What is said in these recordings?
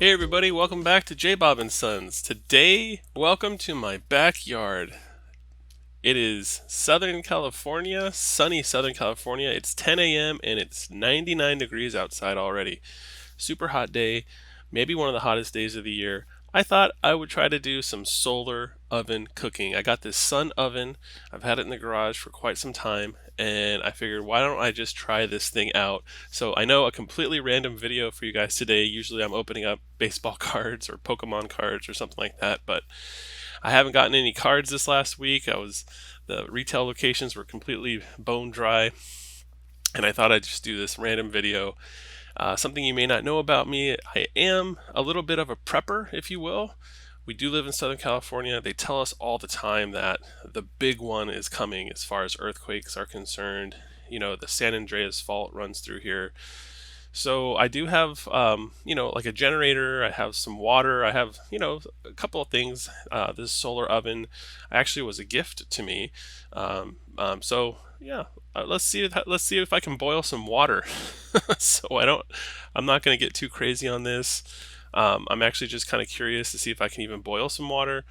Hey everybody, welcome back to J Bob and Sons. Today, welcome to my backyard. It is Southern California, sunny Southern California. It's 10 a.m. and it's 99 degrees outside already. Super hot day, maybe one of the hottest days of the year. I thought I would try to do some solar oven cooking. I got this sun oven. I've had it in the garage for quite some time, and I figured, why don't I just try this thing out? So I know a completely random video for you guys today. Usually I'm opening up baseball cards or Pokemon cards or something like that, but I haven't gotten any cards this last week. The retail locations were completely bone dry, and I thought I'd just do this random video. Something you may not know about me, I am a little bit of a prepper, if you will. We do live in Southern California. They tell us all the time that the big one is coming as far as earthquakes are concerned. You know, the San Andreas Fault runs through here. So I do have, like a generator. I have some water. I have, a couple of things. This solar oven actually was a gift to me. So yeah, let's see if I can boil some water. So I'm not going to get too crazy on this. I'm actually just kind of curious to see if I can even boil some water,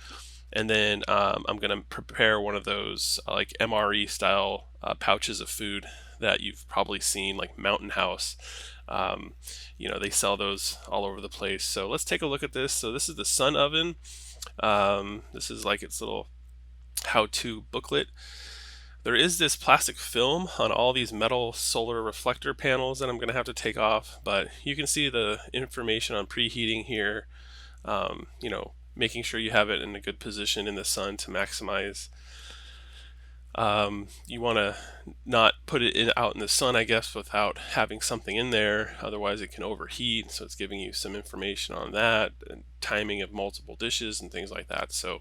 and then I'm going to prepare one of those like MRE style pouches of food that you've probably seen, like Mountain House. They sell those all over the place. So let's take a look at this. So this is the Sun Oven. This is like its little how-to booklet. There is this plastic film on all these metal solar reflector panels that I'm going to have to take off, but you can see the information on preheating here. Making sure you have it in a good position in the sun to maximize. You want to not put it out in the sun, I guess, without having something in there. Otherwise, it can overheat. So it's giving you some information on that and timing of multiple dishes and things like that. So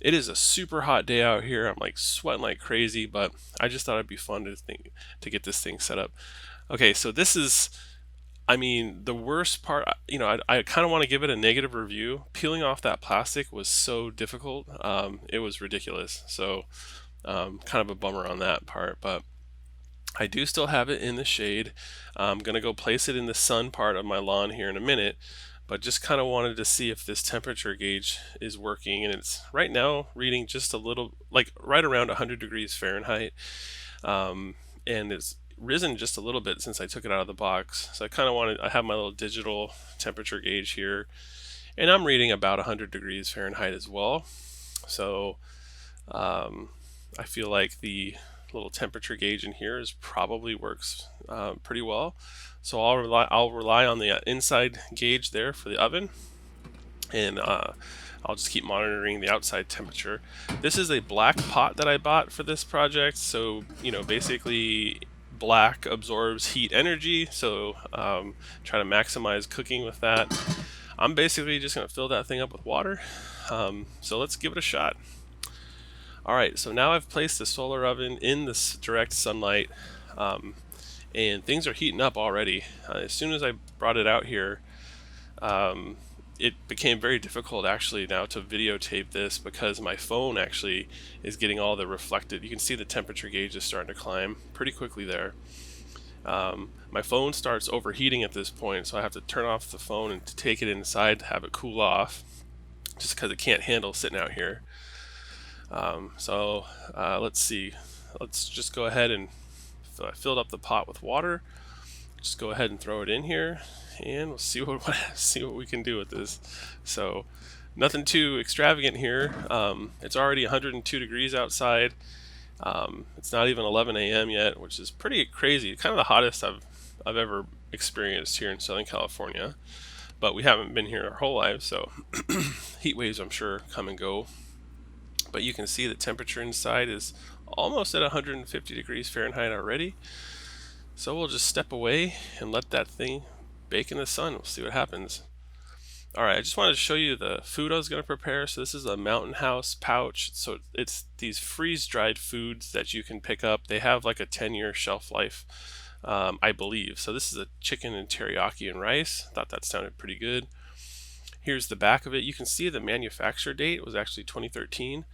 it is a super hot day out here. I'm like sweating like crazy, but I just thought it'd be fun to get this thing set up. Okay, so this is, I mean, the worst part. I kind of want to give it a negative review. Peeling off that plastic was so difficult. It was ridiculous. So kind of a bummer on that part, but I do still have it in the shade. I'm gonna go place it in the sun part of my lawn here in a minute, but just kind of wanted to see if this temperature gauge is working, and it's right now reading just a little, like right around 100 degrees Fahrenheit, and it's risen just a little bit since I took it out of the box. So I have my little digital temperature gauge here, and I'm reading about 100 degrees Fahrenheit as well. So I feel like the little temperature gauge in here probably works pretty well. So I'll rely on the inside gauge there for the oven, and I'll just keep monitoring the outside temperature. This is a black pot that I bought for this project, so basically black absorbs heat energy, so try to maximize cooking with that. I'm basically just going to fill that thing up with water, so let's give it a shot. Alright, so now I've placed the solar oven in this direct sunlight, and things are heating up already. As soon as I brought it out here, it became very difficult actually now to videotape this because my phone actually is getting all the reflected. You can see the temperature gauge is starting to climb pretty quickly there. My phone starts overheating at this point, so I have to turn off the phone and take it inside to have it cool off, just because it can't handle sitting out here. Let's see. Let's just go ahead and I filled up the pot with water. Just go ahead and throw it in here, and we'll see what we can do with this. So, nothing too extravagant here. It's already 102 degrees outside. It's not even 11 a.m. yet, which is pretty crazy. Kind of the hottest I've ever experienced here in Southern California. But we haven't been here our whole lives, so heat waves, I'm sure, come and go. But you can see the temperature inside is almost at 150 degrees Fahrenheit already. So we'll just step away and let that thing bake in the sun. We'll see what happens. Alright, I just wanted to show you the food I was going to prepare. So this is a Mountain House pouch. So it's these freeze-dried foods that you can pick up. They have like a 10-year shelf life, I believe. So this is a chicken and teriyaki and rice. Thought that sounded pretty good. Here's the back of it. You can see the manufacture date was actually 2013.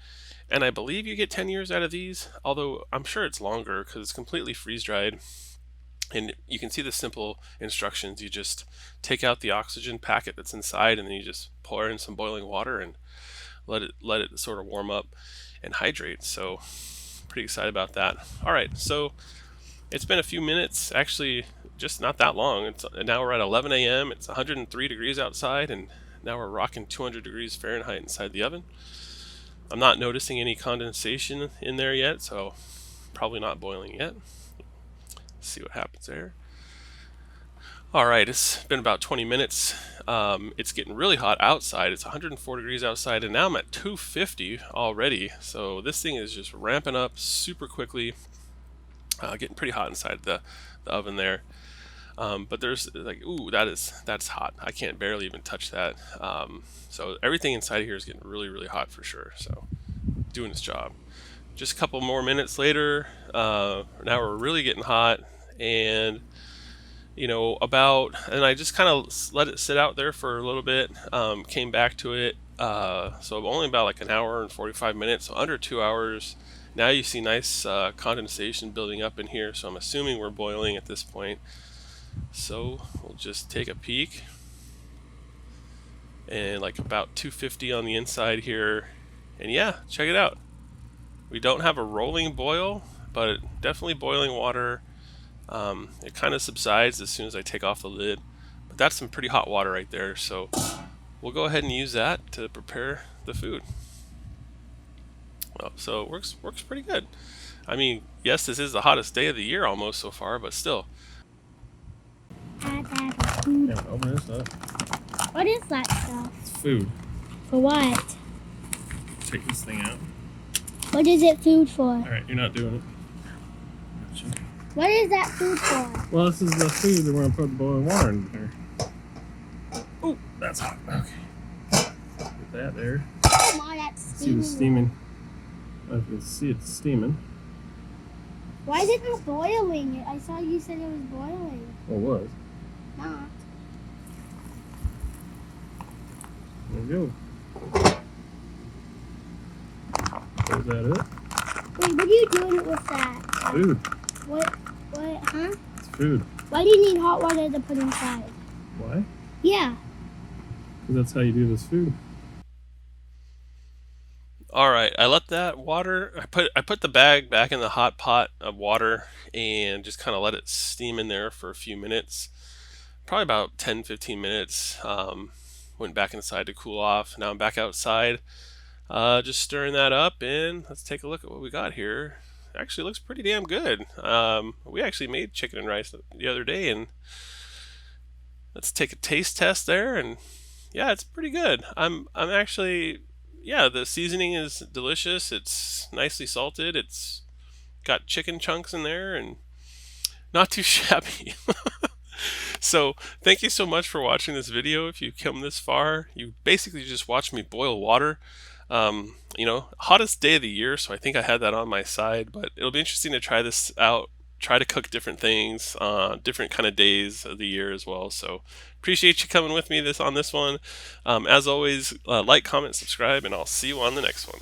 And I believe you get 10 years out of these, although I'm sure it's longer because it's completely freeze-dried. And you can see the simple instructions. You just take out the oxygen packet that's inside, and then you just pour in some boiling water and let it sort of warm up and hydrate. So pretty excited about that. All right, so it's been a few minutes, actually, just not that long. Now we're at 11 a.m. It's 103 degrees outside, and now we're rocking 200 degrees Fahrenheit inside the oven. I'm not noticing any condensation in there yet, so probably not boiling yet. Let's see what happens there. All right, it's been about 20 minutes. It's getting really hot outside. It's 104 degrees outside, and now I'm at 250 already. So this thing is just ramping up super quickly, getting pretty hot inside the oven there. But there's like, ooh, that's hot. I can't barely even touch that. So everything inside here is getting really, really hot for sure. So doing its job. Just a couple more minutes later, now we're really getting hot, and and I just kind of let it sit out there for a little bit. Came back to it, so only about like an hour and 45 minutes, so under 2 hours. Now you see nice condensation building up in here, so I'm assuming we're boiling at this point. So we'll just take a peek, and like about 250 on the inside here, and yeah, check it out. We don't have a rolling boil, but definitely boiling water. It kind of subsides as soon as I take off the lid, but that's some pretty hot water right there, so we'll go ahead and use that to prepare the food. Well, so it works pretty good. I mean, yes, this is the hottest day of the year almost so far, but still. Yeah, open this up. What is that stuff? It's food. For what? Take this thing out. What is it food for? Alright, you're not doing it. Gotcha. What is that food for? Well, this is the food that we're going to put the boiling water in there. Oh, that's hot. Okay. Get that there. Oh my, that's steaming. See the steaming. I don't know if you can see it steaming. Why is it not boiling? I saw you said it was boiling. Well, it was. Not. There you go. Is that it? Wait, what are you doing with that? Food. What, huh? It's food. Why do you need hot water to put inside? Why? Yeah. Because that's how you do this food. All right, I let that water. I put the bag back in the hot pot of water and just kind of let it steam in there for a few minutes, probably about 10-15 minutes. Went back inside to cool off. Now I'm back outside, just stirring that up, and let's take a look at what we got here. Actually, looks pretty damn good. We actually made chicken and rice the other day, and let's take a taste test there, and yeah, it's pretty good. I'm actually, yeah, the seasoning is delicious. It's nicely salted. It's got chicken chunks in there, and not too shabby. So thank you so much for watching this video. If you come this far, you basically just watched me boil water. Hottest day of the year, so I think I had that on my side, but it'll be interesting to try this out, try to cook different things, different kind of days of the year as well. So appreciate you coming with me on this one. As always, like, comment, subscribe, and I'll see you on the next one.